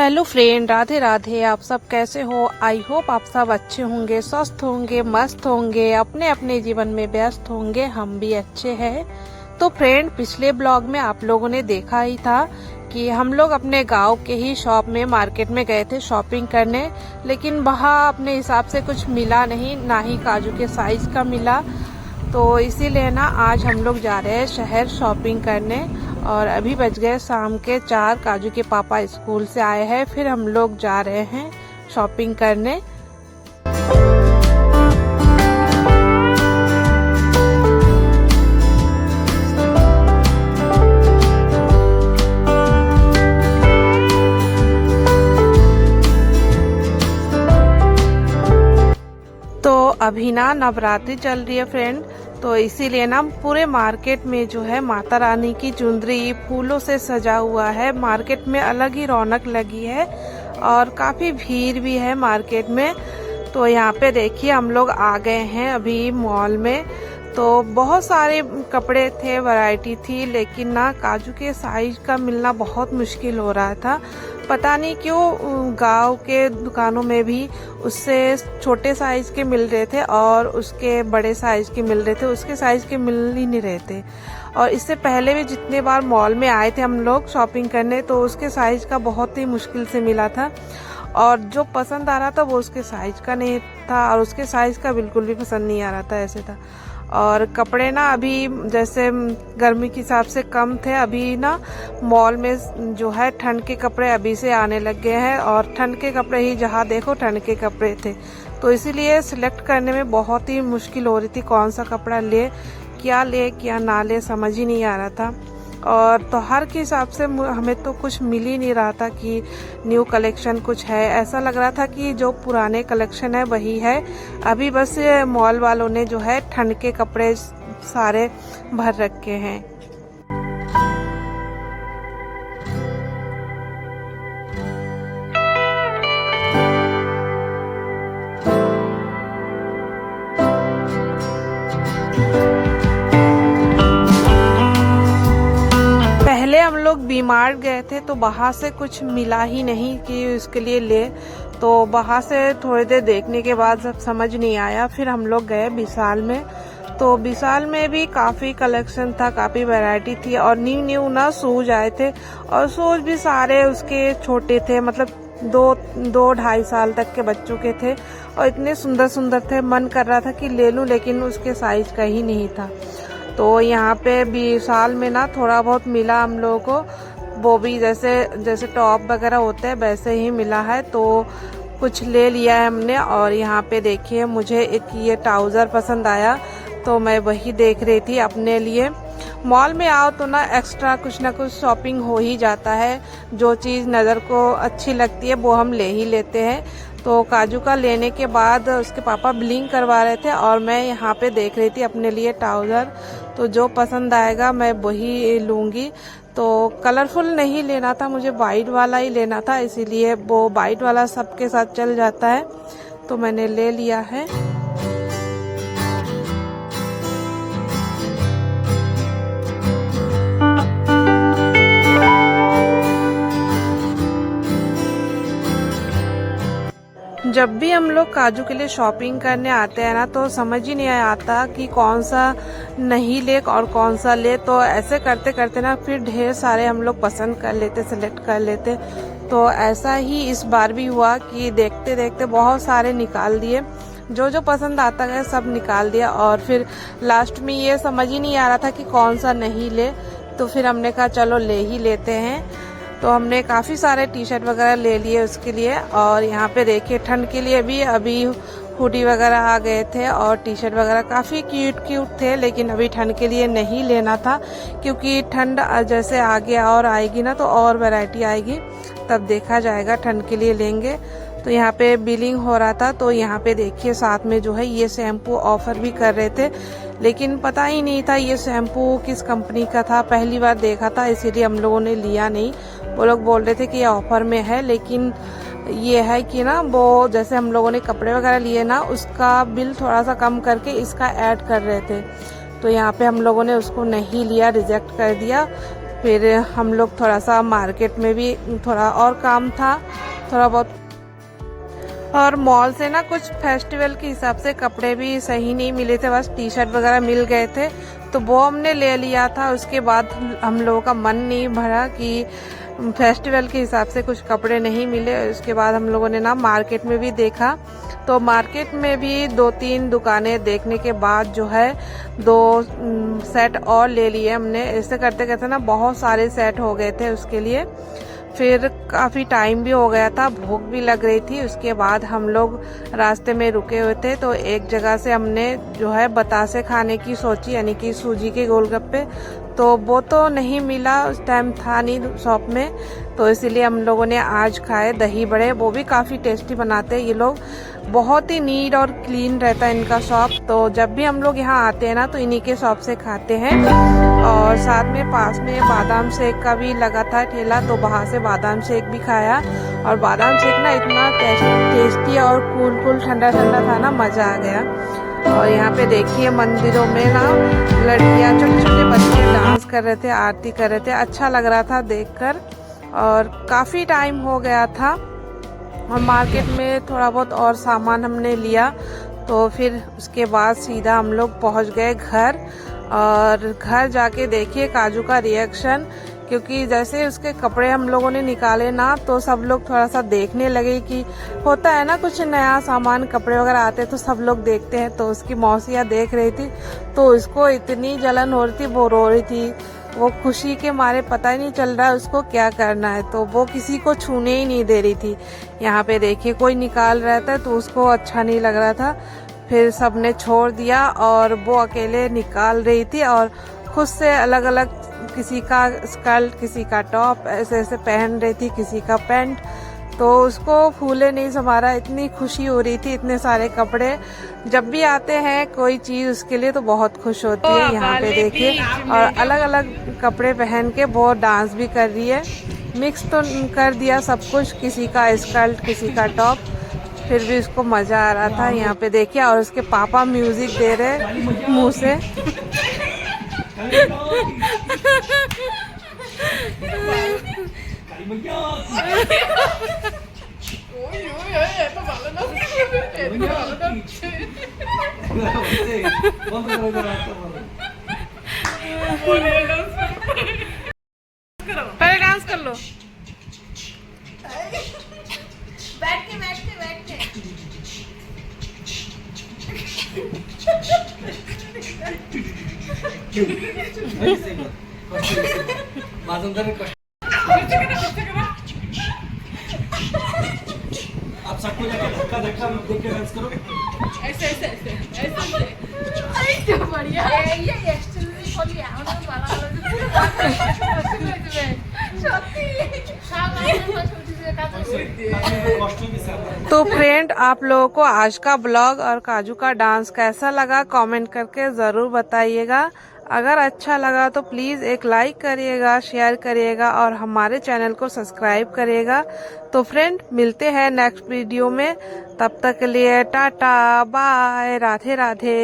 Hello friend, Radhe Radhe. आप सब कैसे हो? आई होप आप सब अच्छे होंगे, स्वस्थ होंगे, मस्त होंगे, अपने अपने जीवन में व्यस्त होंगे। हम भी अच्छे हैं। तो फ्रेंड, पिछले ब्लॉग में आप लोगों ने देखा ही था कि हम लोग अपने गांव के ही शॉप में मार्केट में गए थे शॉपिंग करने, लेकिन वहाँ अपने हिसाब से कुछ मिला नहीं, ना ही काजू के साइज का मिला। तो इसीलिए ना आज हम लोग जा रहे हैं शहर शॉपिंग करने। और अभी बज गए शाम के 4। काजू के पापा स्कूल से आए हैं, फिर हम लोग जा रहे हैं शॉपिंग करने। तो अभी ना नवरात्रि चल रही है फ्रेंड, तो इसीलिए ना पूरे मार्केट में जो है माता रानी की चुंदरी फूलों से सजा हुआ है। मार्केट में अलग ही रौनक लगी है और काफी भीड़ भी है मार्केट में। तो यहाँ पे देखिए हम लोग आ गए हैं अभी मॉल में। तो बहुत सारे कपड़े थे, वैरायटी थी, लेकिन ना काजू के साइज का मिलना बहुत मुश्किल हो रहा था। पता नहीं क्यों गांव के दुकानों में भी उससे छोटे साइज के मिल रहे थे और उसके बड़े साइज के मिल रहे थे, उसके साइज के मिल ही नहीं रहे थे। और इससे पहले भी जितने बार मॉल में आए थे हम लोग शॉपिंग करने, तो उसके साइज का बहुत ही मुश्किल से मिला था। और जो पसंद आ रहा था वो उसके साइज का नहीं था और उसके साइज का बिल्कुल भी पसंद नहीं आ रहा था, ऐसे था। और कपड़े ना अभी जैसे गर्मी के हिसाब से कम थे। अभी ना मॉल में जो है ठंड के कपड़े अभी से आने लग गए हैं और ठंड के कपड़े ही जहाँ देखो ठंड के कपड़े थे। तो इसीलिए सिलेक्ट करने में बहुत ही मुश्किल हो रही थी, कौन सा कपड़ा ले क्या ना ले, समझ ही नहीं आ रहा था। और त्योहार के हिसाब से हमें तो कुछ मिल ही नहीं रहा था कि न्यू कलेक्शन कुछ है। ऐसा लग रहा था कि जो पुराने कलेक्शन है वही है। अभी बस मॉल वालों ने जो है ठंड के कपड़े सारे भर रखे हैं। हम लोग बीमार गए थे तो वहाँ से कुछ मिला ही नहीं कि उसके लिए ले। तो वहाँ से थोड़ी देर देखने के बाद सब समझ नहीं आया, फिर हम लोग गए विशाल में। तो विशाल में भी काफ़ी कलेक्शन था, काफ़ी वैरायटी थी और न्यू ना शूज आए थे। और शूज भी सारे उसके छोटे थे, मतलब 2-2.5 साल तक के बच्चों के थे और इतने सुंदर सुंदर थे। मन कर रहा था कि ले लूं, लेकिन उसके साइज का ही नहीं था। तो यहाँ पे विशाल में ना थोड़ा बहुत मिला हम लोगों को, वो भी जैसे टॉप वगैरह होते हैं वैसे ही मिला है। तो कुछ ले लिया है हमने। और यहाँ पे देखिए मुझे एक ये ट्राउज़र पसंद आया, तो मैं वही देख रही थी अपने लिए। मॉल में आओ तो ना एक्स्ट्रा कुछ ना कुछ शॉपिंग हो ही जाता है। जो चीज़ नज़र को अच्छी लगती है वो हम ले ही लेते हैं। तो काजू का लेने के बाद उसके पापा ब्लिंग करवा रहे थे और मैं यहाँ पे देख रही थी अपने लिए ट्राउज़र। तो जो पसंद आएगा मैं वही लूँगी। तो कलरफुल नहीं लेना था, मुझे वाइट वाला ही लेना था, इसीलिए वो वाइट वाला सबके साथ चल जाता है, तो मैंने ले लिया है। जब भी हम लोग काजू के लिए शॉपिंग करने आते हैं ना, तो समझ ही नहीं आता कि कौन सा नहीं ले और कौन सा ले। तो ऐसे करते करते ना फिर ढेर सारे हम लोग पसंद कर लेते, सेलेक्ट कर लेते। तो ऐसा ही इस बार भी हुआ कि देखते देखते बहुत सारे निकाल दिए, जो पसंद आता गया सब निकाल दिया। और फिर लास्ट में ये समझ ही नहीं आ रहा था कि कौन सा नहीं ले, तो फिर हमने कहा चलो ले ही लेते हैं। तो हमने काफ़ी सारे टी शर्ट वगैरह ले लिए उसके लिए। और यहाँ पे देखिए ठंड के लिए भी अभी हुडी वगैरह आ गए थे और टी शर्ट वगैरह काफ़ी क्यूट थे, लेकिन अभी ठंड के लिए नहीं लेना था, क्योंकि ठंड जैसे आगे और आएगी ना तो और वैरायटी आएगी, तब देखा जाएगा, ठंड के लिए लेंगे। तो यहाँ पे बिलिंग हो रहा था, तो यहाँ पे देखिए साथ में जो है ये शैम्पू ऑफर भी कर रहे थे, लेकिन पता ही नहीं था ये शैम्पू किस कंपनी का था, पहली बार देखा था, इसीलिए हम लोगों ने लिया नहीं। वो लोग बोल रहे थे कि ये ऑफर में है, लेकिन ये है कि ना वो जैसे हम लोगों ने कपड़े वगैरह लिए ना, उसका बिल थोड़ा सा कम करके इसका ऐड कर रहे थे। तो यहाँ पे हम लोगों ने उसको नहीं लिया, रिजेक्ट कर दिया। फिर हम लोग थोड़ा सा मार्केट में भी थोड़ा और काम था थोड़ा बहुत, और मॉल से ना कुछ फेस्टिवल के हिसाब से कपड़े भी सही नहीं मिले थे, बस टी शर्ट वगैरह मिल गए थे तो वो हमने ले लिया था। उसके बाद हम लोगों का मन नहीं भरा कि फेस्टिवल के हिसाब से कुछ कपड़े नहीं मिले। उसके बाद हम लोगों ने ना मार्केट में भी देखा, तो मार्केट में भी 2-3 दुकानें देखने के बाद जो है 2 सेट और ले लिए हमने। ऐसे करते करते ना बहुत सारे सेट हो गए थे उसके लिए। फिर काफ़ी टाइम भी हो गया था, भूख भी लग रही थी। उसके बाद हम लोग रास्ते में रुके हुए थे तो एक जगह से हमने जो है बतासे खाने की सोची, यानी कि सूजी के गोलगप्पे। तो वो तो नहीं मिला, उस टाइम था नहीं शॉप में, तो इसीलिए हम लोगों ने आज खाए दही बड़े। वो भी काफ़ी टेस्टी बनाते हैं ये लोग, बहुत ही नीट और क्लीन रहता है इनका शॉप। तो जब भी हम लोग यहाँ आते हैं ना तो इन्हीं के शॉप से खाते हैं। और साथ में पास में बादाम शेक का भी लगा था ठेला, तो वहाँ से बादाम शेक भी खाया। और बादाम शेक ना इतना टेस्टी और कूल ठंडा ठंडा था ना, मज़ा आ गया। और यहाँ पे देखिए मंदिरों में ना लड़कियाँ, छोटे छोटे बच्चे डांस कर रहे थे, आरती कर रहे थे, अच्छा लग रहा था देखकर। और काफ़ी टाइम हो गया था और मार्केट में थोड़ा बहुत और सामान हमने लिया, तो फिर उसके बाद सीधा हम लोग पहुँच गए घर। और घर जाके देखिए काजू का रिएक्शन, क्योंकि जैसे उसके कपड़े हम लोगों ने निकाले ना तो सब लोग थोड़ा सा देखने लगे कि होता है ना कुछ नया सामान कपड़े वगैरह आते तो सब लोग देखते हैं। तो उसकी मौसियाँ देख रही थी तो उसको इतनी जलन हो रही थी, वो रो रही थी, वो खुशी के मारे पता ही नहीं चल रहा है उसको क्या करना है, तो वो किसी को छूने ही नहीं दे रही थी। यहाँ पे देखिए कोई निकाल रहा था तो उसको अच्छा नहीं लग रहा था, फिर सबने छोड़ दिया और वो अकेले निकाल रही थी और खुद से अलग अलग किसी का स्कर्ट, किसी का टॉप ऐसे ऐसे पहन रही थी, किसी का पैंट। तो उसको फूले नहीं समारा, इतनी खुशी हो रही थी, इतने सारे कपड़े। जब भी आते हैं कोई चीज़ उसके लिए तो बहुत खुश होती है। यहाँ पे देखिए और अलग अलग कपड़े पहन के वो डांस भी कर रही है। मिक्स तो कर दिया सब कुछ, किसी का स्कर्ट किसी का टॉप, फिर भी उसको मज़ा आ रहा था। यहाँ पे देखिए और उसके पापा म्यूजिक दे रहे मुंह से। पहले डांस कर लो, बैठ के आप सबको धक्का धक्का देख के डांस करो, ऐसे ऐसे ऐसे ऐसे। अरे क्या बढ़िया ये एक्चुअली खोली है और बाला तो फ्रेंड, आप लोगों को आज का ब्लॉग और काजू का डांस कैसा लगा कमेंट करके ज़रूर बताइएगा। अगर अच्छा लगा तो प्लीज़ एक लाइक करिएगा, शेयर करिएगा और हमारे चैनल को सब्सक्राइब करिएगा। तो फ्रेंड मिलते हैं नेक्स्ट वीडियो में, तब तक के लिए टाटा बाय, राधे राधे।